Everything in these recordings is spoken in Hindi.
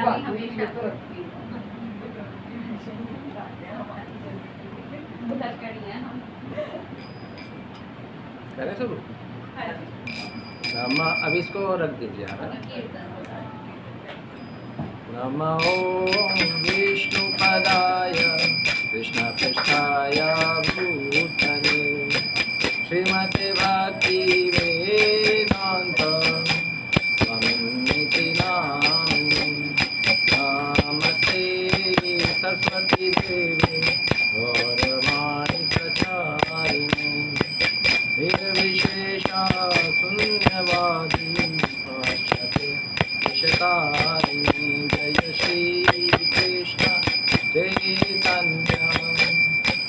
हमेशा करें शुरू? अब इसको रख दीजिए आप। नमो विष्णुपदाय कृष्णपृष्ठाय भूतले श्रीमते भक्ति वेदांत स्वामिनिति नामिने नमस्ते सरस्वती देवी गौरवाणी प्रचारिणे निर्विशेषा शून्यवादी पाश्चात्य विशतारिणे जय श्री कृष्ण चैतन्य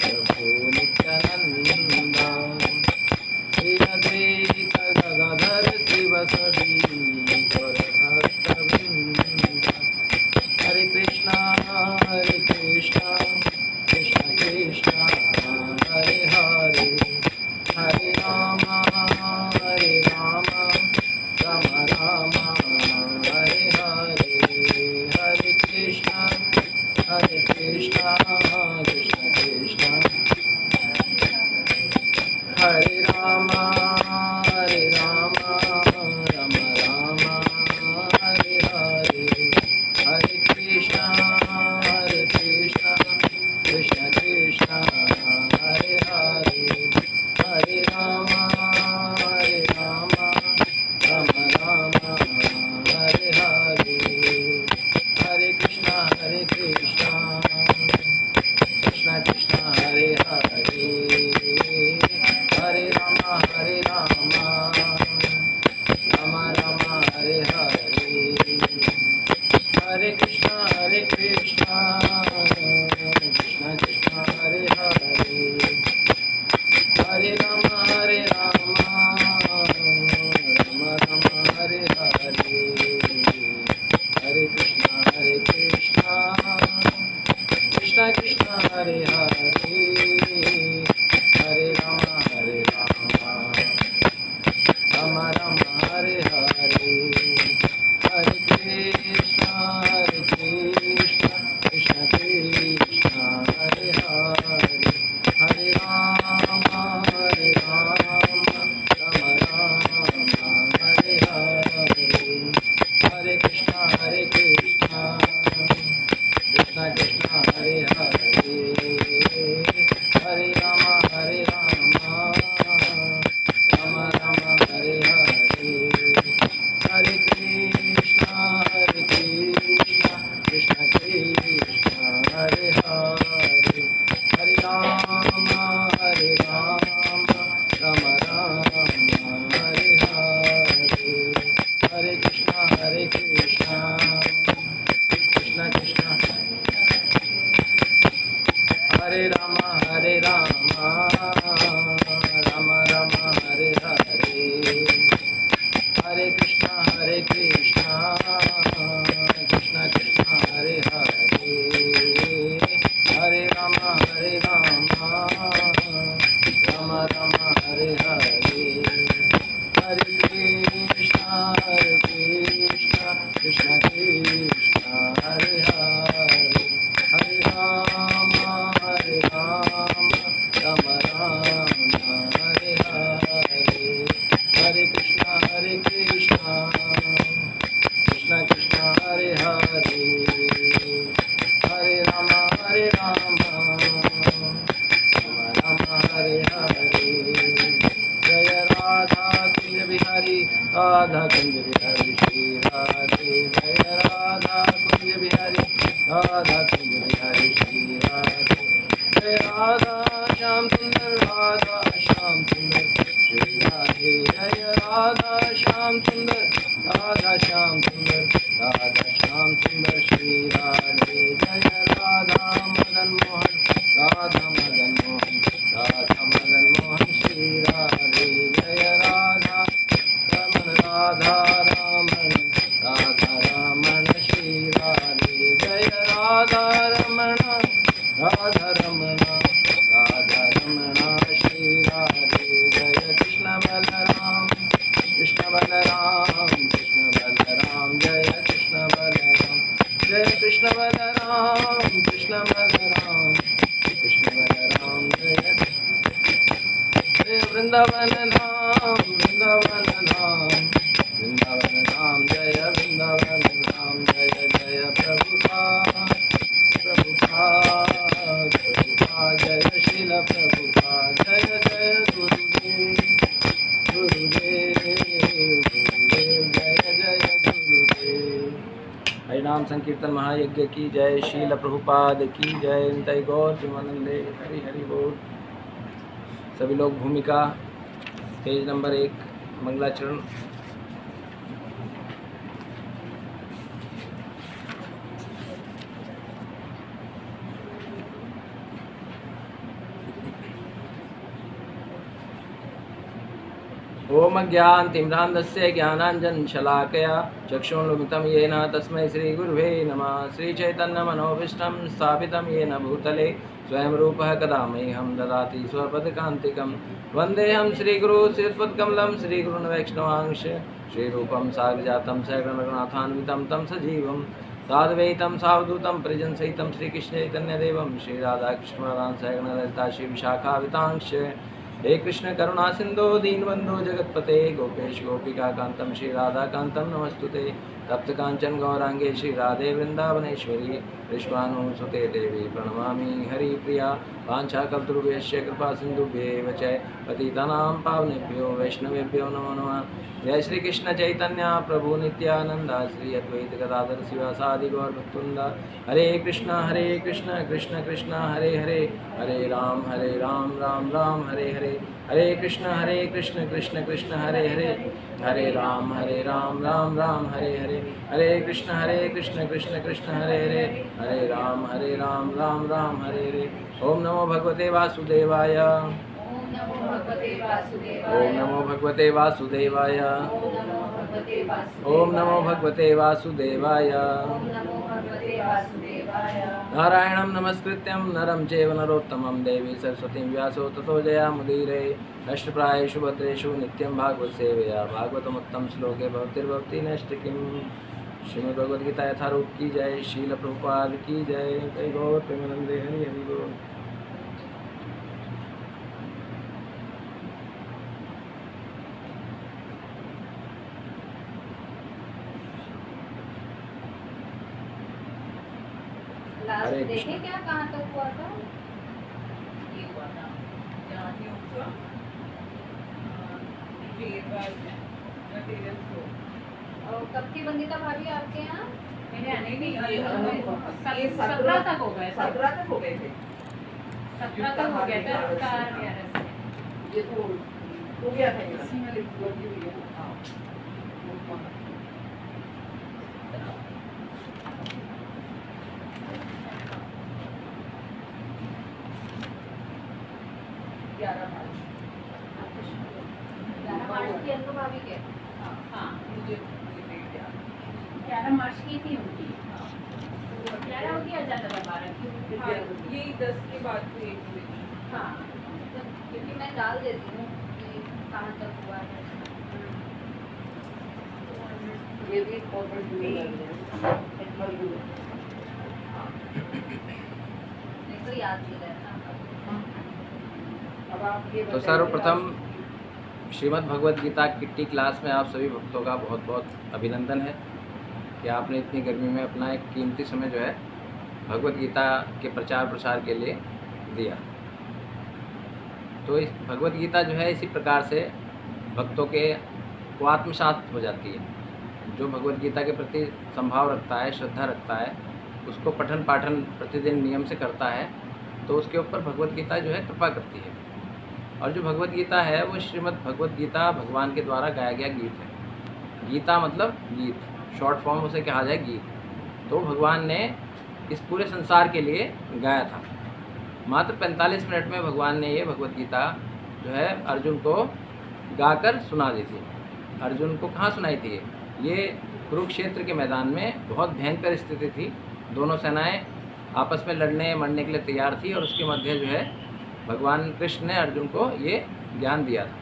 प्रभु नित्यानंद श्री अद्वैत गदाधर शिवसदि गौरभक्तवृंद हरे कृष्णा कृष्ण कृष्ण हरे हरे हरे राम राम राम हरे हरे हरे कृष्णा कृष्ण कृष्ण हरे राम राम राम हरे हरे हरे कृष्णा कृष्ण कृष्ण हरे हरे हरे राम राम राम हरे हरे हरे कृष्णा कृष्ण कृष्ण हरे हरे हरे राम राम राम हरे हरे हरे कृष्णा कृष्ण कृष्ण हरे हरे हरे राम राम राम हरे हरे हरे कृष्णा कृष्ण कृष्ण हरे हरे हरे राम राम राम हरे हरे हरे कृष्णा कृष्ण कृष्ण हरे हरे हरे राम राम हरे हरे हरे कृष्णा कृष्ण कृष्ण हरे हरे हरे राम राम राम हरे हरे हरे कृष्णा कृष्ण कृष्ण हरे हरे हरे राम राम हरे हरे हरे कृष्णा कृष्ण कृष्ण हरे राम राम हरे हरे हरे कृष्णा कृष्ण कृष्ण हरे हरे हरे राम राम हरे हरे हरे कृष्णा कृष्ण कृष्ण हरे हरे हरे राम राम हरे हरे हरे कृष्णा कृष्ण कृष्ण हरे हरे हरे राम राम हरे हरे जय राधा कुंज बिहारी राधा कुंज बिहारी श्री राधे जय राधा कुंज बिहारी राधा कुंज बिहारी श्री राधे जय राधा श्याम सुंदर राधा श्याम सुंदर श्री राधे जय राधा श्याम सुंदर राधा श्याम सुंदर श्री राधे जय राधा मदन मोहन श्री राधे जय राधा रमण श्री राधे जय राधा रमण श्री राधे जय कृष्ण बलराम जय कृष्ण बलराम जय कृष्ण बलराम कृष्ण बलराम कृष्ण बलराम जय जय वृंदावन धाम वृंदावन धाम वृंदावन धाम जय वृंदावन धाम जय जय प्रभुपाद प्रभुपाद प्रभुपाद जय शील प्रभुपाद जय जय गुरुदेव गुरुदेव गुरुदेव जय जय गुरुदेव। हरिनाम संकीर्तन महायज्ञ की जय। शील प्रभुपाद की जय। निताई गौर प्रेमानंदे हरि हरि बोल। सभी लोग भूमिका पेज नंबर 1 मंगलाचरण। ओम ज्ञानतिम्रान्धस्य ज्ञानाञ्जनशलाकया चक्षुरुन्मिलितं येन तस्मै श्रीगुरुवे नमः। श्रीचैतन्यमनोभीष्टं स्थापितं येन भूतले स्वयं रूपः कदा मह्यं ददाति स्वपदकान्तिकं। वन्देऽहं श्रीगुरु श्रीयुतपदकमलं श्रीगुरुन् वैष्णवांश श्रीरूपं साग्रजातं सहगणरघुनाथान्वितं तं सजीवं साद्वैतं सावधूतं परिजनसहितं श्रीकृष्णचैतन्यदेवं श्रीराधाकृष्णपादान् सहगणललिता श्रीविशाखावितांश। हे कृष्ण करुणा सिंधु दीनबंधु जगतपते गोपेश गोपिका कांतम श्री राधा कांतम नमस्तुते। तप्त कांचन गौरांगे श्री राधे वृंदावनेश्वरी विश्वानुसुते देवी प्रणमामि हरिप्रिया। वाञ्छाकल्पतरुभ्यश्च कृपा सिन्धुभ्येव च पतितानां पावनेभ्यो वैष्णवेभ्यो नमो नमः। जय श्री कृष्ण चैतन्य प्रभु नित्यानंद श्री अद्वैत गदाधर शिवासादि गौर भक्तवृंद। हरे कृष्ण कृष्ण कृष्ण हरे हरे हरे राम राम राम हरे हरे। हरे कृष्ण कृष्ण कृष्ण हरे हरे हरे राम राम राम हरे हरे। हरे कृष्ण कृष्ण कृष्ण हरे हरे हरे राम राम राम हरे हरे। ओम नमो भगवते वासुदेवाय ओम नमो भगवते वासुदेवाय ओम नमो भगवते वासुदेवाय। नारायणं नमस्कृत्यं नरं चैव नरोत्तमं देवी सरस्वतीं व्यासो ततो जयामुदीरये। नष्टप्रायेषु भद्रेषु नित्यं भागवत सेवया भागवतमुत्तम श्लोके भवतिर्भवति नष्टकिं। श्रीमद्भगवद्गीता यथारूप की जय। शील प्रभुपाद की जय। जय गौर प्रेमानंदे हरि हरि बोल। हरे कृष्ण। क्या कहाँ तक हुआ था? ये हुआ था जहाँ हुआ कब की बंदी था भाभी आपके यहाँ? मेरे आने नहीं 17 तक हो गए। 17 तक हो गए थे। 17 तक हो गया था उसका ये तो हो गया था इसी में लगी हुई है। हाँ मार्च की अनु भाभी के। हाँ मुझे 11 मार्च की थी उनकी। 11 हो गया जाता था 12 की। यही 10 के बाद हुई थी। हाँ क्योंकि मैं डाल देती हूँ कि कहाँ तक हुआ है। ये भी बहुत नहीं तो याद नहीं रहता। तो सर्वप्रथम श्रीमद् भगवद गीता किट्टी क्लास में आप सभी भक्तों का बहुत बहुत अभिनंदन है कि आपने इतनी गर्मी में अपना एक कीमती समय जो है भगवद गीता के प्रचार प्रसार के लिए दिया। तो इस भगवद गीता जो है इसी प्रकार से भक्तों के को आत्मसात हो जाती है। जो भगवद गीता के प्रति संभाव रखता है, श्रद्धा रखता है, उसको पठन पाठन प्रतिदिन नियम से करता है तो उसके ऊपर भगवद गीता जो है कृपा करती है। और जो भगवद गीता है वो श्रीमद् भगवद गीता भगवान के द्वारा गाया गया गीत है। गीता मतलब गीत, शॉर्ट फॉर्म उसे कहा जाए गीत। तो भगवान ने इस पूरे संसार के लिए गाया था। मात्र 45 मिनट में भगवान ने ये भगवद गीता जो है अर्जुन को गाकर सुना दी थी। अर्जुन को कहाँ सुनाई थी? ये कुरुक्षेत्र के मैदान में बहुत भयंकर स्थिति थी। दोनों सेनाएं आपस में लड़ने मरने के लिए तैयार थी और उसके मध्य जो है भगवान कृष्ण ने अर्जुन को ये ज्ञान दिया था।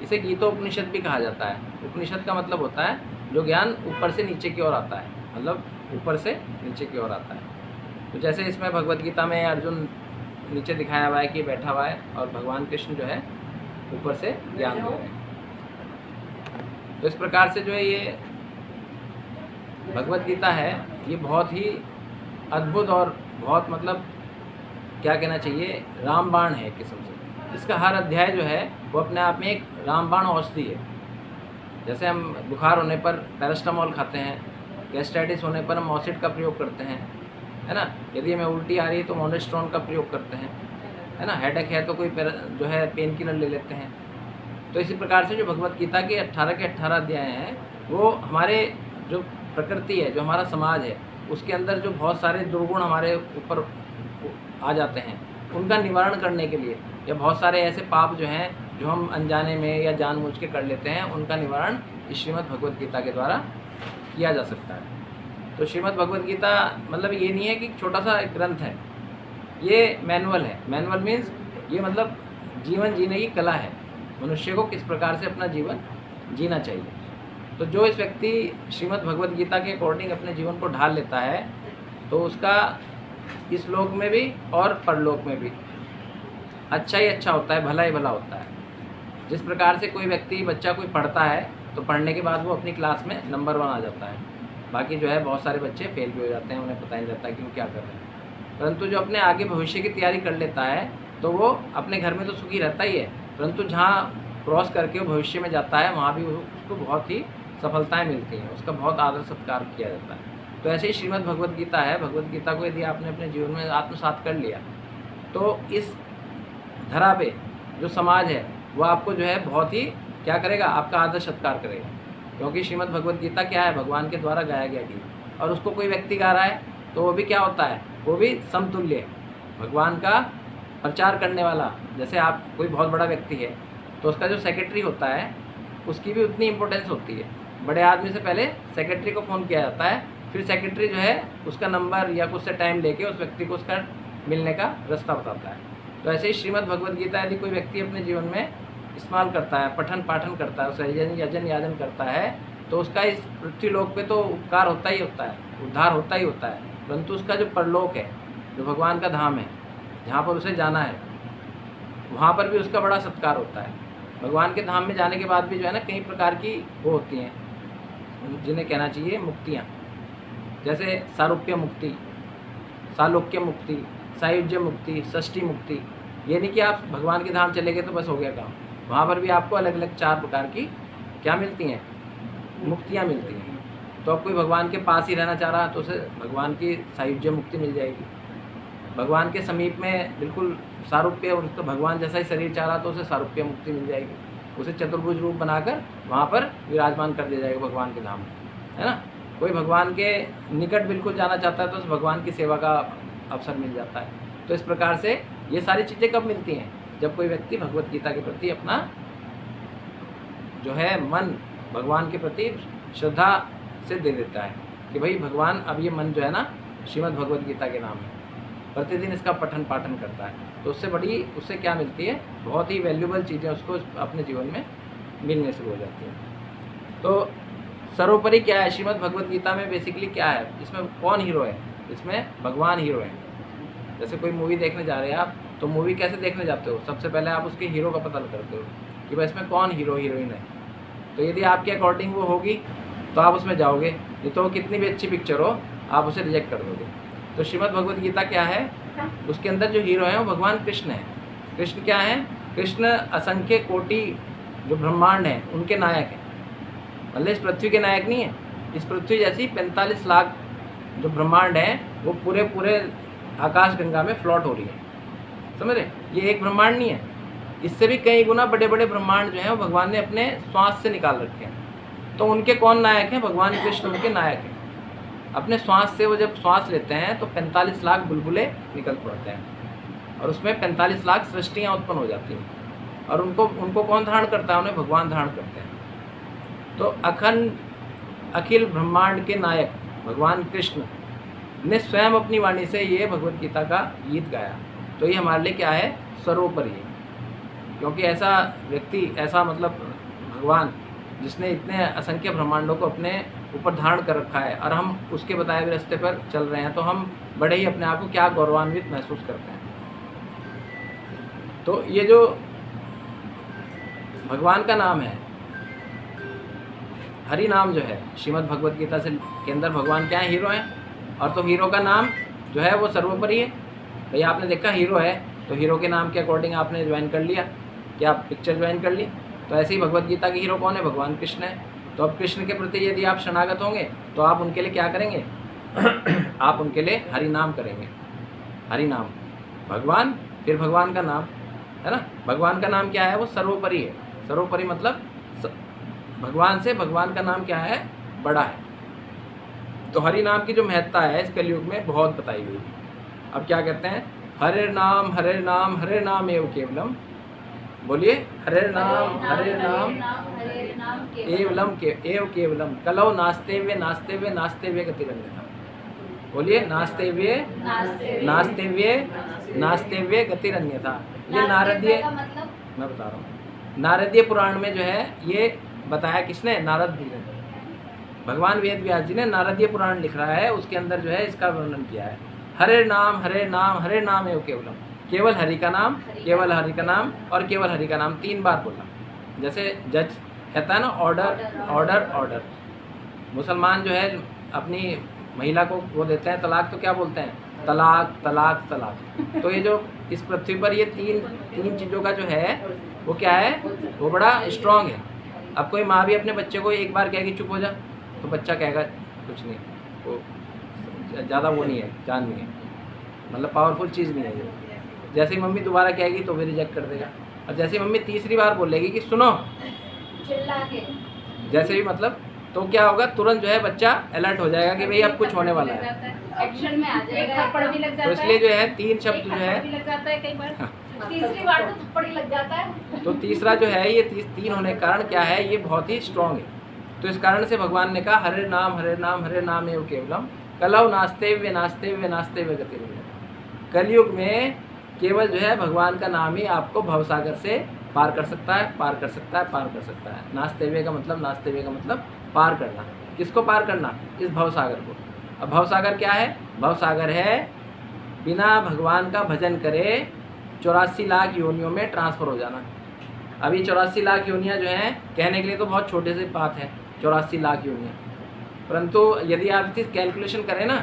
इसे गीतोपनिषद भी कहा जाता है। उपनिषद का मतलब होता है जो ज्ञान ऊपर से नीचे की ओर आता है, मतलब ऊपर से नीचे की ओर आता है। तो जैसे इसमें भगवत गीता में अर्जुन नीचे दिखाया हुआ है कि बैठा हुआ है और भगवान कृष्ण जो है ऊपर से ज्ञान दे रहे हैं। तो इस प्रकार से जो है ये भगवत गीता है, ये बहुत ही अद्भुत और बहुत मतलब क्या कहना चाहिए, रामबाण है एक किस्म से। इसका हर अध्याय जो है वो अपने आप में एक रामबाण औषधि है। जैसे हम बुखार होने पर पैरास्टामोल खाते हैं, गैस्ट्राइटिस होने पर हम मॉसिड का प्रयोग करते हैं, है ना। यदि हमें उल्टी आ रही है तो मोनेस्ट्रॉन का प्रयोग करते हैं, है ना। हेडेक है तो कोई जो है पेन किलर ले लेते हैं। तो इसी प्रकार से जो भगवत गीता के 18 अध्याय हैं वो हमारे जो प्रकृति है, जो हमारा समाज है, उसके अंदर जो बहुत सारे दुर्गुण हमारे ऊपर आ जाते हैं उनका निवारण करने के लिए, या बहुत सारे ऐसे पाप जो हैं जो हम अनजाने में या जानबूझ के कर लेते हैं, उनका निवारण इस श्रीमद् भगवत गीता के द्वारा किया जा सकता है। तो श्रीमद् भगवत गीता मतलब ये नहीं है कि छोटा सा एक ग्रंथ है, ये मैनुअल है। मैनुअल मीन्स ये मतलब जीवन जीने की कला है, मनुष्य को किस प्रकार से अपना जीवन जीना चाहिए। तो जो इस व्यक्ति श्रीमद् भगवत गीता के अकॉर्डिंग अपने जीवन को ढाल लेता है तो उसका इस लोक में भी और परलोक में भी अच्छा ही अच्छा होता है, भला ही भला होता है। जिस प्रकार से कोई व्यक्ति बच्चा कोई पढ़ता है तो पढ़ने के बाद वो अपनी क्लास में नंबर 1 आ जाता है, बाकी जो है बहुत सारे बच्चे फेल भी हो जाते हैं, उन्हें पता नहीं रहता कि वो क्या कर रहे हैं। परंतु जो अपने आगे भविष्य की तैयारी कर लेता है तो वो अपने घर में तो सुखी रहता ही है, परंतु जहाँ क्रॉस करके वो भविष्य में जाता है वहाँ भी उसको बहुत ही सफलताएं मिलती हैं, उसका बहुत आदर सत्कार किया जाता है। तो ऐसे ही श्रीमद् भगवत गीता है। भगवत गीता को यदि आपने अपने जीवन में आत्मसात कर लिया तो इस धरा पे जो समाज है वो आपको जो है बहुत ही क्या करेगा, आपका आदर सत्कार करेगा। क्योंकि श्रीमद् भगवत गीता क्या है, भगवान के द्वारा गाया गया गीत, और उसको कोई व्यक्ति गा रहा है तो वो भी क्या होता है, वो भी समतुल्य है। भगवान का प्रचार करने वाला, जैसे आप कोई बहुत बड़ा व्यक्ति है तो उसका जो सेक्रेटरी होता है उसकी भी उतनी इम्पोर्टेंस होती है। बड़े आदमी से पहले सेक्रेटरी को फ़ोन किया जाता है, फिर सेक्रेटरी जो है उसका नंबर या कुछ से टाइम लेके उस व्यक्ति को उसका मिलने का रास्ता बताता है। तो ऐसे ही श्रीमद् भगवत गीता यदि कोई व्यक्ति अपने जीवन में इस्तेमाल करता है, पठन पाठन करता है, उसे यजन याजन करता है, तो उसका इस पृथ्वी लोक पे तो उपकार होता ही होता है, उद्धार होता ही होता है। परंतु उसका जो परलोक है, जो भगवान का धाम है, जहाँ पर उसे जाना है, वहाँ पर भी उसका बड़ा सत्कार होता है। भगवान के धाम में जाने के बाद भी जो है ना कई प्रकार की वो होती हैं, जिन्हें कहना चाहिए मुक्तियाँ, जैसे सारूप्य मुक्ति, सालोक्य मुक्ति, सायुज्य मुक्ति, षष्ठी मुक्ति। ये नहीं कि आप भगवान के धाम चले गए तो बस हो गया काम, वहाँ पर भी आपको अलग अलग 4 प्रकार की क्या मिलती हैं, मुक्तियाँ मिलती हैं। तो अब कोई भगवान के पास ही रहना चाह रहा है तो उसे भगवान की सायुज्य मुक्ति मिल जाएगी। भगवान के समीप में बिल्कुल सारूप्य और उसका भगवान जैसा ही शरीर चाह रहा तो उसे सारूप्य मुक्ति मिल जाएगी, उसे चतुर्भुज रूप बनाकर वहाँ पर विराजमान कर दिया जाएगा भगवान के धाम में, है ना। कोई भगवान के निकट बिल्कुल जाना चाहता है तो उस भगवान की सेवा का अवसर मिल जाता है। तो इस प्रकार से ये सारी चीज़ें कब मिलती हैं, जब कोई व्यक्ति भगवत गीता के प्रति अपना जो है मन भगवान के प्रति श्रद्धा से दे देता है कि भाई भगवान, अब ये मन जो है ना श्रीमद् भगवत गीता के नाम है, प्रतिदिन इसका पठन पाठन करता है, तो उससे क्या मिलती है, बहुत ही वैल्यूबल चीज़ें उसको अपने जीवन में मिलने शुरू हो जाती हैं। तो सर्वोपरि क्या है श्रीमद् भगवत गीता में, बेसिकली क्या है, इसमें कौन हीरो है, इसमें भगवान हीरो है। जैसे कोई मूवी देखने जा रहे हैं आप, तो मूवी कैसे देखने जाते हो, सबसे पहले आप उसके हीरो का पता करते हो कि भाई इसमें कौन हीरो हीरोइन है। तो यदि आपके अकॉर्डिंग वो होगी तो आप उसमें जाओगे, नहीं तो कितनी भी अच्छी पिक्चर हो आप उसे रिजेक्ट कर दोगे। तो श्रीमद् भगवत गीता क्या है, उसके अंदर जो हीरो है वो भगवान कृष्ण है। कृष्ण क्या है, कृष्ण असंख्य कोटि जो ब्रह्मांड हैं उनके नायक हैं। मतलब इस पृथ्वी के नायक नहीं है, इस पृथ्वी जैसी 45 लाख जो ब्रह्मांड हैं वो पूरे आकाश गंगा में फ्लोट हो रही है, समझ रहे। ये एक ब्रह्मांड नहीं है, इससे भी कई गुना बड़े बड़े ब्रह्मांड जो हैं वो भगवान ने अपने श्वास से निकाल रखे हैं। तो उनके कौन नायक हैं, भगवान कृष्ण उनके नायक हैं। अपने श्वास से वो जब श्वास लेते हैं तो 45 लाख बुलबुले निकल पड़ते हैं और उसमें 45 लाख सृष्टियाँ उत्पन्न हो जाती हैं, और उनको कौन धारण करता है, उन्हें भगवान धारण करते हैं। तो अखिल ब्रह्मांड के नायक भगवान कृष्ण ने स्वयं अपनी वाणी से ये भगवत गीता का गीत गाया। तो ये हमारे लिए क्या है, सर्वोपरि है। क्योंकि ऐसा व्यक्ति, ऐसा मतलब भगवान जिसने इतने असंख्य ब्रह्मांडों को अपने ऊपर धारण कर रखा है और हम उसके बताए हुए रास्ते पर चल रहे हैं, तो हम बड़े ही अपने आप को क्या गौरवान्वित महसूस करते हैं। तो ये जो भगवान का नाम है, हरि नाम जो है, श्रीमद् भगवद गीता से के अंदर भगवान क्या है, हीरो हैं। और तो हीरो का नाम जो है वो सर्वोपरि है। भैया आपने देखा हीरो है तो हीरो के नाम के अकॉर्डिंग आपने ज्वाइन कर लिया, क्या पिक्चर ज्वाइन कर ली। तो ऐसे ही भगवद गीता के हीरो कौन है, भगवान कृष्ण है। तो अब कृष्ण के प्रति यदि आप शरणागत होंगे तो आप उनके लिए क्या करेंगे आप उनके लिए हरि नाम करेंगे। हरि नाम, भगवान फिर भगवान का नाम, है ना। भगवान का नाम क्या है, वो सर्वोपरि है। सर्वोपरि मतलब भगवान से भगवान का नाम क्या है, बड़ा है। तो हरि नाम की जो महत्ता है इस कलयुग में बहुत बताई गई। अब क्या कहते हैं, हरे नाम हरे नाम एव केवलम, बोलिए हरे नाम एव केवलम कलौ नास्ते वे गतिरन्यथा। बोलिए नास्ते वे गतिरन्यथा। ये नारदीय, मैं बता रहा हूँ, नारदीय पुराण में जो है ये बताया किसने, नारद जी ने। भगवान वेद व्यास जी ने नारदीय पुराण लिख रहा है, उसके अंदर जो है इसका वर्णन किया है। हरे नाम एव केवलम, केवल हरि का नाम, केवल हरि का नाम और केवल हरि का नाम 3 बार बोला। जैसे जज कहता है ना, ऑर्डर। मुसलमान जो है अपनी महिला को वो देते हैं तलाक, तो क्या बोलते हैं, तलाक। तो ये जो इस पृथ्वी पर ये तीन चीज़ों का जो है वो क्या है, वो बड़ा स्ट्रांग है। अब कोई माँ भी अपने बच्चे को एक बार कहेगी चुप हो जा, तो बच्चा कहेगा कुछ नहीं, वो ज़्यादा वो नहीं है, जान नहीं है, मतलब पावरफुल चीज़ नहीं है ये। जैसे ही मम्मी दोबारा कहेगी तो भी रिजेक्ट कर देगा। और जैसे ही मम्मी तीसरी बार बोलेगी कि सुनो, जैसे भी मतलब, तो क्या होगा, तुरंत जो है बच्चा अलर्ट हो जाएगा कि भाई अब कुछ होने वाला है, एक्शन में आ जाएगा। थप्पड़ भी लग जाता तो है, इसलिए जो है 3 शब्द जो है, लग जाता है कई बार, तीसरी बार तो थप्पड़ ही लग जाता है। तो तीसरा जो है ये 3 होने के कारण क्या है, ये बहुत ही स्ट्रांग है। तो इस कारण से भगवान ने कहा हरे नाम एव केवलम कलौ नास्ते वे गतिरन्यथा। कलयुग में केवल जो है भगवान का नाम ही आपको भवसागर से पार कर सकता है। नास्ते वे का मतलब पार करना। किसको पार करना, इस भवसागर को। अब भवसागर क्या है, भवसागर है बिना भगवान का भजन करे 84 लाख योनियों में ट्रांसफ़र हो जाना। अभी 84 लाख योनियाँ जो हैं, कहने के लिए तो बहुत छोटे से बात है 84 लाख योनियाँ, परंतु यदि आप इसकी कैलकुलेशन करें ना,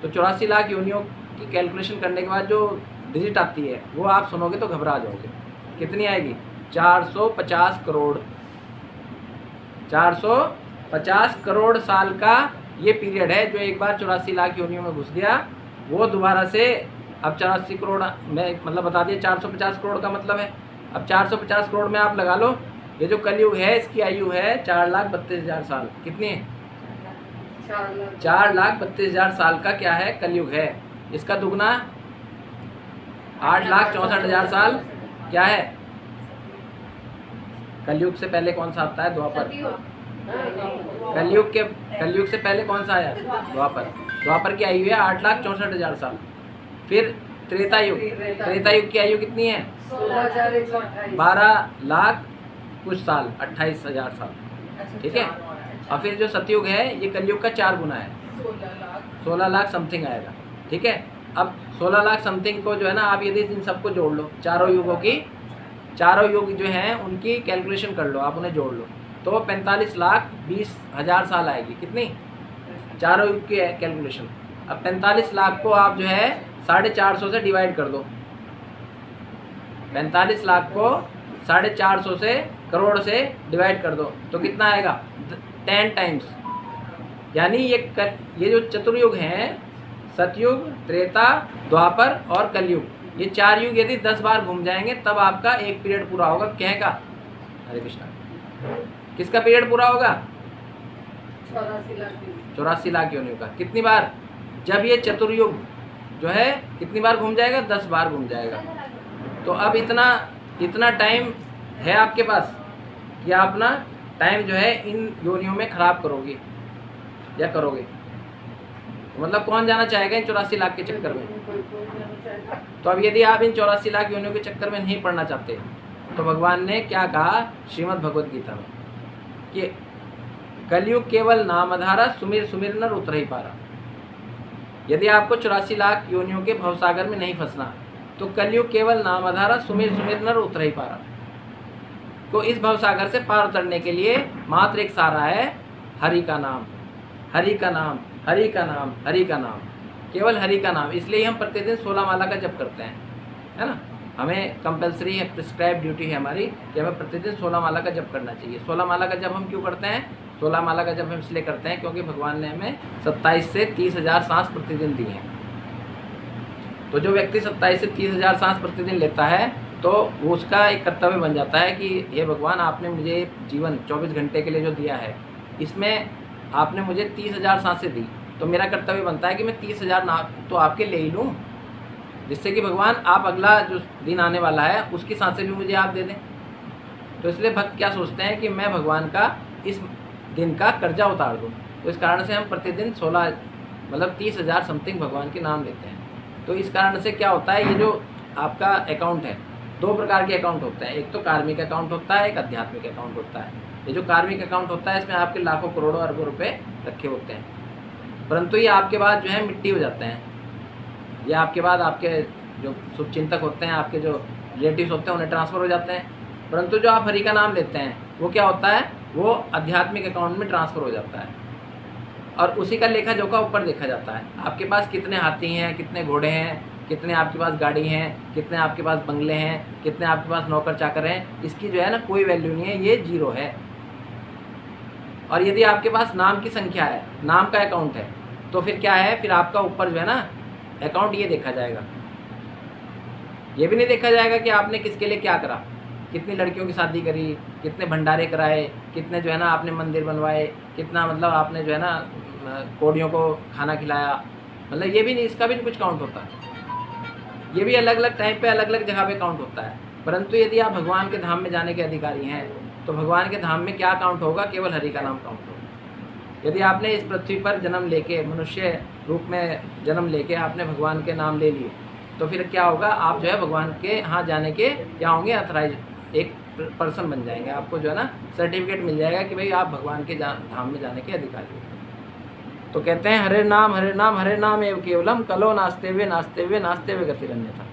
तो 84 लाख योनियों की कैलकुलेशन करने के बाद जो डिजिट आती है वो आप सुनोगे तो घबरा जाओगे। कितनी आएगी, 450 करोड़। 450 करोड़ साल का ये पीरियड है। जो एक बार 84 लाख योनियों में घुस गया वो दोबारा से, अब 84 करोड़ में मतलब बता दिए 450 करोड़ का मतलब है। अब 450 करोड़ में आप लगा लो, ये जो कलयुग है इसकी आयु है 4,32,000 साल। कितनी है, 4,32,000 साल का क्या है, कलयुग है। इसका दुगना 8,64,000 साल क्या है। कलयुग से पहले कौन सा आता है, द्वापर। कलयुग से पहले कौन सा आया, द्वापर की आयु है 8,64,000 साल। फिर त्रेता युग की आयु कितनी है, 12 लाख कुछ साल, 28,000 साल, ठीक है। और फिर जो सतयुग है ये कलयुग का 4 गुना है, 16 लाख समथिंग आएगा, ठीक है। अब 16 लाख समथिंग को जो है ना, आप यदि इन सबको जोड़ लो, चारों युग जो हैं उनकी कैलकुलेशन कर लो, आप उन्हें जोड़ लो तो 45,20,000 साल आएगी। कितनी, चारों युग की कैलकुलेशन। अब 45 लाख को आप जो है 450 से डिवाइड कर दो। 45 लाख को 450 से, करोड़ से डिवाइड कर दो तो कितना आएगा, 10 टाइम्स। यानी ये जो चतुर्युग हैं, सतयुग, त्रेता, द्वापर और कलयुग, ये 4 युग यदि 10 बार घूम जाएंगे तब आपका एक पीरियड पूरा होगा। क्या का, हरे कृष्णा, किसका पीरियड पूरा होगा, 84 लाख योनियों का। कितनी बार, जब ये चतुर्युग जो है कितनी बार घूम जाएगा, 10 बार घूम जाएगा। तो अब इतना टाइम है आपके पास कि आप अपना टाइम जो है इन योनियों में खराब करोगे या करोगे। मतलब कौन जाना चाहेगा इन 84 लाख के चक्कर में। तो अब यदि आप इन 84 लाख योनियों के चक्कर में नहीं पड़ना चाहते तो भगवान ने क्या कहा श्रीमद् भगवद गीता में कि कलयुग केवल नाम आधारा, सुमिर सुमिर नर उतर ही पारा। यदि आपको 84 लाख योनियों के भवसागर में नहीं फंसना तो कलयुग केवल नाम आधारा, सुमिर सुमिर नर उतर ही पारा। तो इस भवसागर से पार उतरने के लिए मात्र एक सहारा है, हरि का नाम, हरि का नाम, हरि का नाम, हरि का नाम, केवल हरि का नाम। इसलिए हम प्रतिदिन 16 माला का जप करते हैं, है ना। हमें कंपलसरी है, प्रिस्क्राइब ड्यूटी है हमारी कि हमें प्रतिदिन 16 माला का जप करना चाहिए। 16 माला का जप हम क्यों करते हैं? 16 माला का जप हम इसलिए करते हैं क्योंकि भगवान ने हमें 27 से 30,000 सांस प्रतिदिन दी हैं। तो जो व्यक्ति 27 से 30,000 सांस प्रतिदिन लेता है तो उसका एक कर्तव्य बन जाता है कि हे भगवान, आपने मुझे जीवन 24 घंटे के लिए जो दिया है, इसमें आपने मुझे 30,000 सांसें दी, तो मेरा कर्तव्य बनता है कि मैं 30,000 ना तो आपके ले ही लूँ, जिससे कि भगवान आप अगला जो दिन आने वाला है उसकी सांसें भी मुझे आप दे दें। तो इसलिए भक्त क्या सोचते हैं कि मैं भगवान का इस दिन का कर्जा उतार दूँ। तो इस कारण से हम प्रतिदिन 16 मतलब 30,000 समथिंग भगवान के नाम लेते हैं। तो इस कारण से क्या होता है, ये जो आपका अकाउंट है, 2 प्रकार के अकाउंट होते हैं। एक तो कार्मिक अकाउंट होता है, एक आध्यात्मिक अकाउंट होता है। ये जो कार्मिक अकाउंट होता है इसमें आपके लाखों करोड़ों अरबों रुपए रखे होते हैं, परंतु ये आपके बाद जो है मिट्टी हो जाते हैं। ये आपके बाद आपके जो शुभचिंतक होते हैं, आपके जो रिलेटिव्स होते हैं, उन्हें ट्रांसफ़र हो जाते हैं। परंतु जो आप हरि का नाम लेते हैं वो क्या होता है, वो आध्यात्मिक अकाउंट में ट्रांसफ़र हो जाता है और उसी का लेखा जोखा ऊपर देखा जाता है। आपके पास कितने हाथी हैं, कितने घोड़े हैं, कितने आपके पास गाड़ी हैं, कितने आपके पास बंगले हैं, कितने आपके पास नौकर चाकर हैं, इसकी जो है ना कोई वैल्यू नहीं है, ये जीरो है। और यदि आपके पास नाम की संख्या है, नाम का अकाउंट है, तो फिर क्या है, फिर आपका ऊपर जो है ना अकाउंट ये देखा जाएगा। ये भी नहीं देखा जाएगा कि आपने किसके लिए क्या करा, कितनी लड़कियों की शादी करी, कितने भंडारे कराए, कितने जो है ना आपने मंदिर बनवाए, कितना मतलब आपने जो है ना कोड़ियों को खाना खिलाया, मतलब ये भी नहीं, इसका भी नहीं कुछ काउंट होता। ये भी अलग अलग टाइम पे अलग अलग जगह पे काउंट होता है। परंतु यदि आप भगवान के धाम में जाने के अधिकारी हैं तो भगवान के धाम में क्या काउंट होगा, केवल हरि का नाम काउंट होगा। यदि आपने इस पृथ्वी पर जन्म लेके, मनुष्य रूप में जन्म लेके आपने भगवान के नाम ले लिए, तो फिर क्या होगा, आप जो है भगवान के यहाँ जाने के क्या होंगे, अथराइज एक पर्सन बन जाएंगे। आपको जो है ना सर्टिफिकेट मिल जाएगा कि भाई आप भगवान के धाम में जाने के अधिकारी हो। तो कहते हैं हरे नाम हरे नाम हरे नाम एव केवलम, कलो नास्ते हुए गतिरन्य था।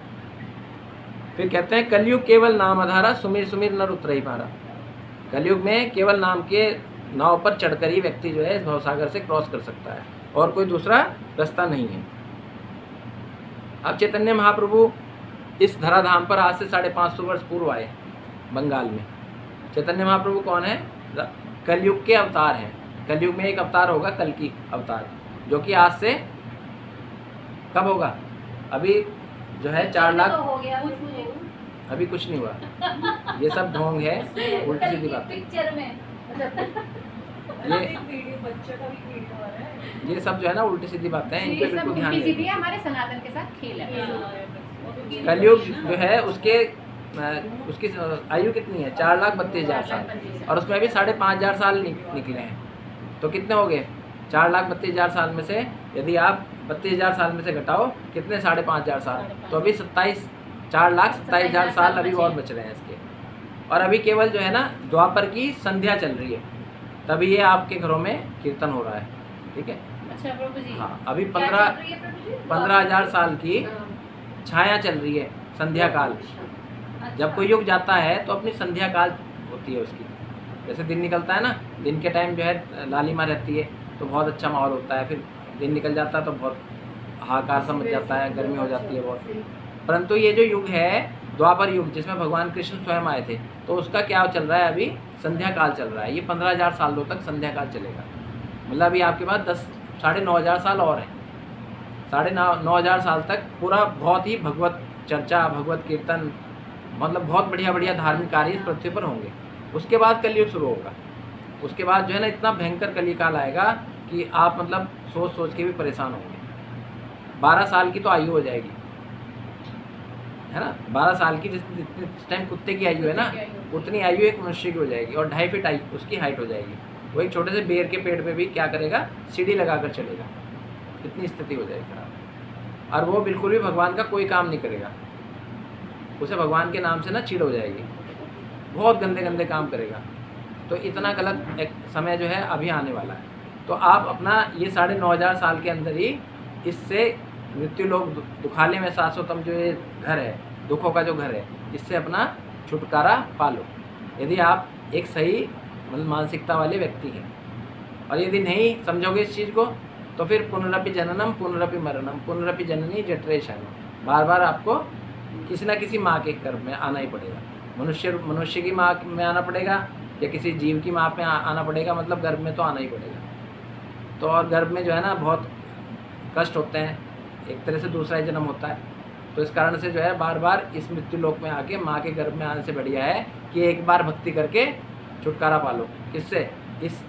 फिर कहते हैं कलयुग केवल नाम आधारा, सुमिर सुमिर नर उतर ही पारा। कलयुग में केवल नाम के नाव पर चढ़कर ही व्यक्ति जो है इस भवसागर से क्रॉस कर सकता है, और कोई दूसरा रास्ता नहीं है। अब चैतन्य महाप्रभु इस धराधाम पर आज से 550 वर्ष पूर्व आए बंगाल में। चैतन्य महाप्रभु कौन है? कलयुग के अवतार हैं। कलयुग में एक अवतार होगा, कल की अवतार, जो कि आज से कब होगा, अभी जो है 4 लाख, हो गया अभी कुछ नहीं हुआ, ये सब ढोंग है, उल्टी सीधी बात है। पिक्चर में ये सब जो है ना उल्टी सीधी बातें हैं, इन पे बिल्कुल ध्यान उल्टी सीधी दें। है, हमारे सनातन के साथ खेल है। कलयुग जो है उसकी आयु कितनी है, 4,32,000 साल, और उसमें भी 5,500 साल निकले हैं। तो कितने हो गए, 4,32,000 साल में से यदि आप 32,000 साल में से घटाओ कितने, 5,500 साल, तो अभी 4,27,000 साल अभी और बच रहे हैं इसके। और अभी केवल जो है ना द्वापर की संध्या चल रही है, तभी ये आपके घरों में कीर्तन हो रहा है, ठीक है। अच्छा प्रभु जी, हाँ, अभी क्या चल रही है प्रभु जी? 15,000 साल की छाया चल रही है, संध्या काल। अच्छा। जब कोई युग जाता है तो अपनी संध्या काल होती है उसकी। जैसे दिन निकलता है ना, दिन के टाइम जो है लालिमा रहती है तो बहुत अच्छा माहौल होता है, फिर दिन निकल जाता है तो बहुत हाहाकार सा मच जाता है, गर्मी हो जाती है बहुत। परंतु ये जो युग है द्वापर युग, जिसमें भगवान कृष्ण स्वयं आए थे, तो उसका क्या चल रहा है, अभी संध्या काल चल रहा है। ये 15,000 सालों तक संध्या काल चलेगा। मतलब अभी आपके पास 9,500 साल और हैं। 9,500 साल तक पूरा बहुत ही भगवत चर्चा, भगवत कीर्तन, मतलब बहुत बढ़िया बढ़िया धार्मिक कार्य इस पृथ्वी पर होंगे। उसके बाद कलयुग शुरू होगा। उसके बाद जो है ना इतना भयंकर कलिकाल आएगा कि आप मतलब सोच के भी परेशान होंगे। 12 साल की तो आयु हो जाएगी, है ना। 12 साल की जिस टाइम कुत्ते की आयु है ना, उतनी आयु एक मनुष्य की हो जाएगी, और 2.5 फीट उसकी हाइट हो जाएगी। वो एक छोटे से बेर के पेड़ पे भी क्या करेगा, सीढ़ी लगाकर चलेगा। इतनी स्थिति हो जाएगी खराब, और वो बिल्कुल भी भगवान का कोई काम नहीं करेगा। उसे भगवान के नाम से ना चिढ़ हो जाएगी, बहुत गंदे गंदे काम करेगा। तो इतना गलत समय जो है अभी आने वाला है। तो आप अपना ये 9500 साल के अंदर ही इससे मृत्यु लोक दुखालय में शाश्वतम जो ये घर है, दुखों का जो घर है, इससे अपना छुटकारा पालो, यदि आप एक सही मतलब मानसिकता वाले व्यक्ति हैं। और यदि नहीं समझोगे इस चीज़ को तो फिर पुनरपि जननम पुनरपि मरणम पुनरपि जननी जठरे शयनम, बार बार आपको किसी न किसी माँ के गर्भ में आना ही पड़ेगा। मनुष्य की माँ में आना पड़ेगा या किसी जीव की माँ में आना पड़ेगा, मतलब गर्भ में तो आना ही पड़ेगा। तो और गर्भ में जो है ना बहुत कष्ट होते हैं, एक तरह से दूसरा ही जन्म होता है। तो इस कारण से जो है बार बार इस मृत्यु लोक में आके माँ के गर्भ में आने से बढ़िया है कि एक बार भक्ति करके छुटकारा पालो। किससे? इस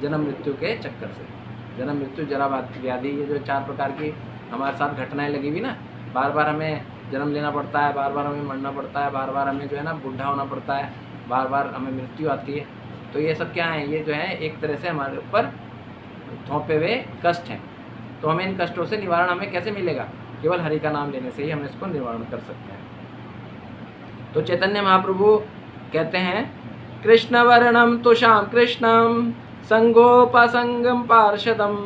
जन्म मृत्यु के चक्कर से। जन्म मृत्यु जरा व्याधि, ये जो 4 प्रकार की हमारे साथ घटनाएं लगी हुई ना, बार बार हमें जन्म लेना पड़ता है, बार बार हमें मरना पड़ता है, बार बार हमें जो है ना बूढ़ा होना पड़ता है, बार बार हमें मृत्यु आती है। तो ये सब क्या है? ये जो है एक तरह से हमारे ऊपर थोपे हुए कष्ट हैं। तो हमें इन कष्टों से निवारण हमें कैसे मिलेगा? केवल हरि का नाम लेने से ही हम इसको निवारण कर सकते हैं। तो चैतन्य महाप्रभु कहते हैं कृष्ण वर्णम तुषाम कृष्णम संगोपसंगम पार्षदम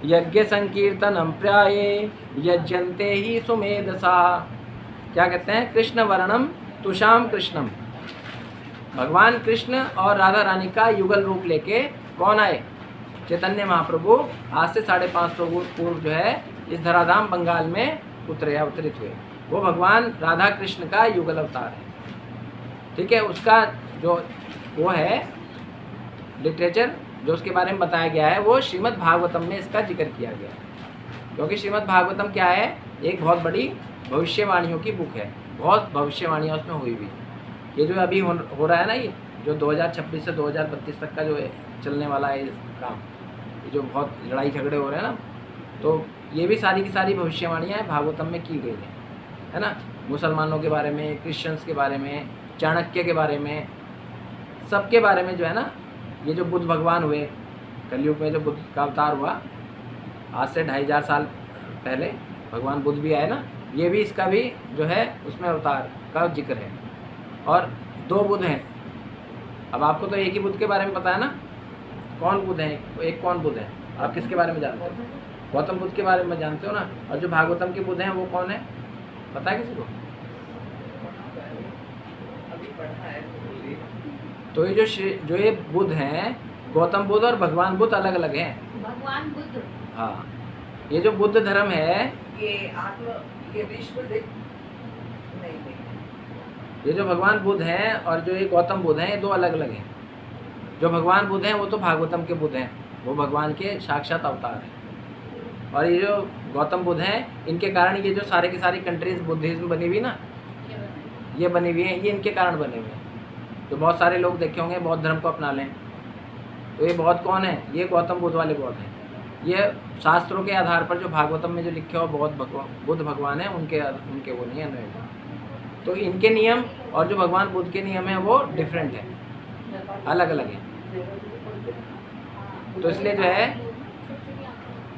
यज्ञ संकीर्तनम प्राये यज्ञन्ते ही सुमेधसा। क्या कहते हैं? कृष्ण वर्णम तुषाम कृष्णम, भगवान कृष्ण और राधा रानी का युगल रूप लेके कौन आए? चैतन्य महाप्रभु आज से 550 वर्ष पूर्व जो है इस धराधाम बंगाल में अवतरित हुए। वो भगवान राधा कृष्ण का युगल अवतार है। ठीक है, उसका जो वो है लिटरेचर जो उसके बारे में बताया गया है वो श्रीमद् भागवतम में इसका जिक्र किया गया है। क्योंकि श्रीमद् भागवतम क्या है? एक बहुत बड़ी भविष्यवाणियों की बुक है, बहुत भविष्यवाणियाँ उसमें हुई हुई। ये जो अभी हो रहा है ना, ये जो 2026 से 2032 तक का जो चलने वाला है काम, ये जो बहुत लड़ाई झगड़े हो रहे हैं ना, तो ये भी सारी की सारी भविष्यवाणियाँ भागवतम में की गई है ना। मुसलमानों के बारे में, क्रिश्चियंस के बारे में, चाणक्य के बारे में, सबके बारे में जो है ना। ये जो बुद्ध भगवान हुए कलयुग में, जो बुद्ध का अवतार हुआ आज से 2500 साल पहले भगवान बुद्ध भी आए ना, ये भी इसका भी जो है उसमें अवतार का जिक्र है। और 2 बुद्ध हैं। अब आपको तो एक ही बुद्ध के बारे में पता है ना, कौन बुद्ध है? एक कौन बुद्ध है? आप किसके बारे में जानते हो? गौतम बुद्ध के बारे में जानते हो ना। और जो भागवतम के बुद्ध हैं वो कौन है, पता है किसी को? तो ये जो ये बुद्ध हैं, गौतम बुद्ध और भगवान बुद्ध अलग अलग हैं। भगवान बुद्ध, हाँ, ये जो बुद्ध धर्म है, ये विश्व नहीं, ये जो भगवान बुद्ध हैं और जो ये गौतम बुद्ध हैं, ये 2 अलग अलग हैं। जो भगवान बुद्ध हैं वो तो भागवतम के बुद्ध हैं, वो भगवान के साक्षात अवतार हैं। और ये जो गौतम बुद्ध हैं, इनके कारण ये जो सारे की सारी कंट्रीज बुद्धिज्म बनी हुई ना, ये बनी हुई है, ये इनके कारण बने हुए हैं। तो बहुत सारे लोग देखे होंगे बौद्ध धर्म को अपना लें, तो ये बौद्ध कौन है? ये गौतम बुद्ध वाले बौद्ध हैं। ये शास्त्रों के आधार पर जो भागवतम में जो लिखे हो बुद्ध भगवान है, उनके वो नहीं है। तो इनके नियम और जो भगवान बुद्ध के नियम है वो डिफरेंट है, अलग अलग है। तो इसलिए जो है,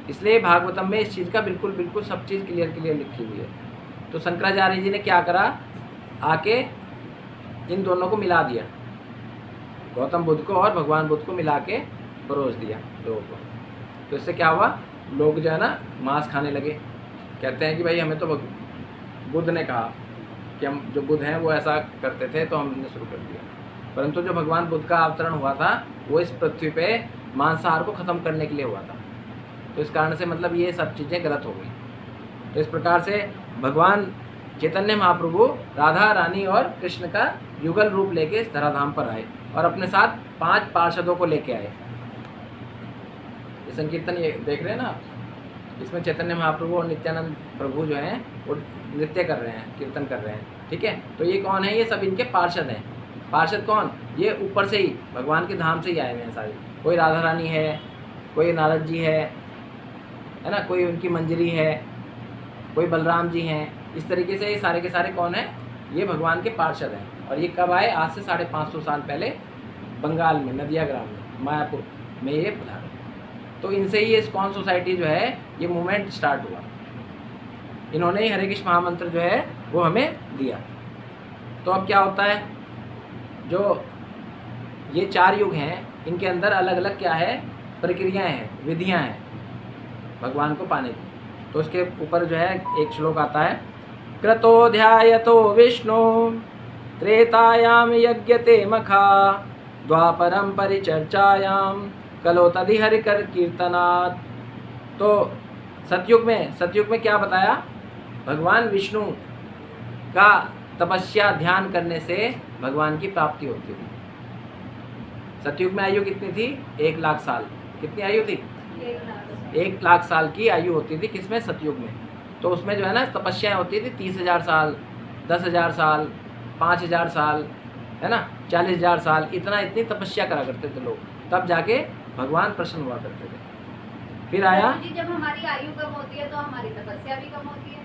इसलिए भागवतम में इस चीज़ का बिल्कुल सब चीज़ क्लियर लिखी हुई है। तो शंकराचार्य जी ने क्या करा, आके इन दोनों को मिला दिया, गौतम बुद्ध को और भगवान बुद्ध को मिला के परोस दिया लोगों को। तो इससे क्या हुआ, लोग जो है ना मांस खाने लगे। कहते हैं कि भाई हमें तो बुद्ध ने कहा कि हम जो बुद्ध हैं वो ऐसा करते थे, तो हमने शुरू कर दिया। परंतु जो भगवान बुद्ध का अवतरण हुआ था वो इस पृथ्वी पे मांसाहार को ख़त्म करने के लिए हुआ था। तो इस कारण से मतलब ये सब चीज़ें गलत हो गई। तो इस प्रकार से भगवान चैतन्य महाप्रभु राधा रानी और कृष्ण का युगल रूप लेके इस धराधाम पर आए और अपने साथ 5 पार्षदों को लेके आए। ये संकीर्तन ये देख रहे हैं ना आप, इसमें चैतन्य महाप्रभु और नित्यानंद प्रभु जो हैं वो नृत्य कर रहे हैं, कीर्तन कर रहे हैं। ठीक है, तो ये कौन है? ये सब इनके पार्षद हैं। पार्षद कौन? ये ऊपर से ही भगवान के धाम से ही आए हुए हैं सारे। कोई राधा रानी है, कोई नारद जी है ना, कोई उनकी मंजरी है, कोई बलराम जी हैं। इस तरीके से ये सारे के सारे कौन है? ये भगवान के पार्षद हैं। और ये कब आए? आज से 550 साल पहले बंगाल में नदिया ग्राम में मायापुर में ये पधारे। तो इनसे ही ये इस्कॉन सोसाइटी जो है ये मूवमेंट स्टार्ट हुआ। इन्होंने ही हरे कृष्ण महामंत्र जो है वो हमें दिया। तो अब क्या होता है, जो ये 4 युग हैं इनके अंदर अलग अलग क्या है, प्रक्रियाएं हैं, विधियां हैं भगवान को पाने की। तो उसके ऊपर जो है एक श्लोक आता है, क्रतोऽध्यायतो विष्णु त्रेतायाम यज्ञते मखा द्वापरम परिचर्चायां कलो तदिहरि कर कीर्तनात्। तो सतयुग में क्या बताया, भगवान विष्णु का तपस्या ध्यान करने से भगवान की प्राप्ति होती थी। सतयुग में आयु कितनी थी, 1 लाख साल। कितनी आयु थी, 1 लाख साल की आयु होती थी किसमें, सतयुग में। तो उसमें जो है ना तपस्याएं होती थी 30,000 साल, 10,000 साल, 5,000 साल, है ना, 40,000 साल, इतनी तपस्या करा करते थे लोग, तब जाके भगवान प्रसन्न हुआ करते थे। फिर आया, जब हमारी आयु कम होती है तो हमारी तपस्या भी कम होती है।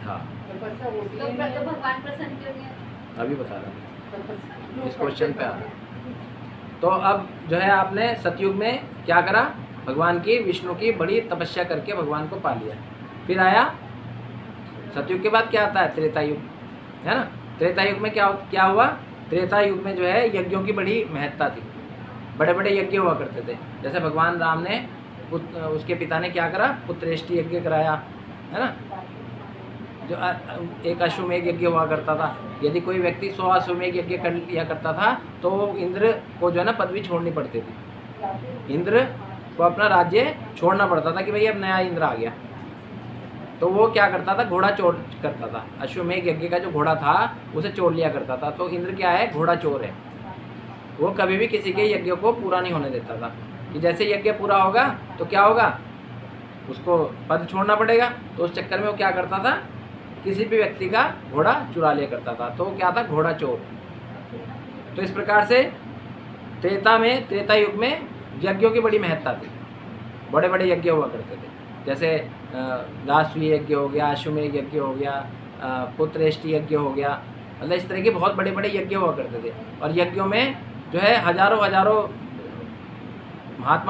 हाँ तपस्या होती तो है, भगवान प्रसन्न क्यों नहीं है? अभी बता रहा हूँ, तपस्या- इस क्वेश्चन पे आ रहा है। तो अब जो है आपने सतयुग में क्या करा, भगवान की, विष्णु की बड़ी तपस्या करके भगवान को पा लिया। फिर आया सतयुग के बाद क्या आता है, त्रेता युग, है ना। त्रेता युग में क्या हुआ, त्रेता युग में जो है यज्ञों की बड़ी महत्ता थी, बड़े बड़े यज्ञ हुआ करते थे। जैसे भगवान राम ने उसके पिता ने क्या करा, पुत्रेष्टि यज्ञ कराया, है ना। जो एक अश्वमेघ यज्ञ हुआ करता था, यदि कोई व्यक्ति 100 अश्वमेघ यज्ञ कर लिया करता था तो इंद्र को जो है ना पदवी छोड़नी पड़ती थी। इंद्र को अपना राज्य छोड़ना पड़ता था कि भाई अब नया इंद्र आ गया। तो वो क्या करता था, घोड़ा चोर करता था। अश्वमेघ यज्ञ का जो घोड़ा था उसे चोर लिया करता था। तो इंद्र क्या है, घोड़ा चोर है। वो कभी भी किसी के यज्ञ को पूरा नहीं होने देता था, कि जैसे यज्ञ पूरा होगा तो क्या होगा, उसको पद छोड़ना पड़ेगा। तो उस चक्कर में वो क्या करता था, किसी भी व्यक्ति का घोड़ा चुरा लिया करता था। तो क्या था, घोड़ा चोर। तो इस प्रकार से त्रेता युग में यज्ञों की बड़ी महत्ता थी, बड़े बड़े यज्ञ हुआ करते थे। जैसे राष्ट्रीय यज्ञ हो गया, अश्वमेघ यज्ञ हो गया, पुत्रेष्टि यज्ञ हो गया, मतलब इस तरह के बहुत बड़े बड़े यज्ञ हुआ करते थे। और यज्ञों में जो है हजारों महात्मा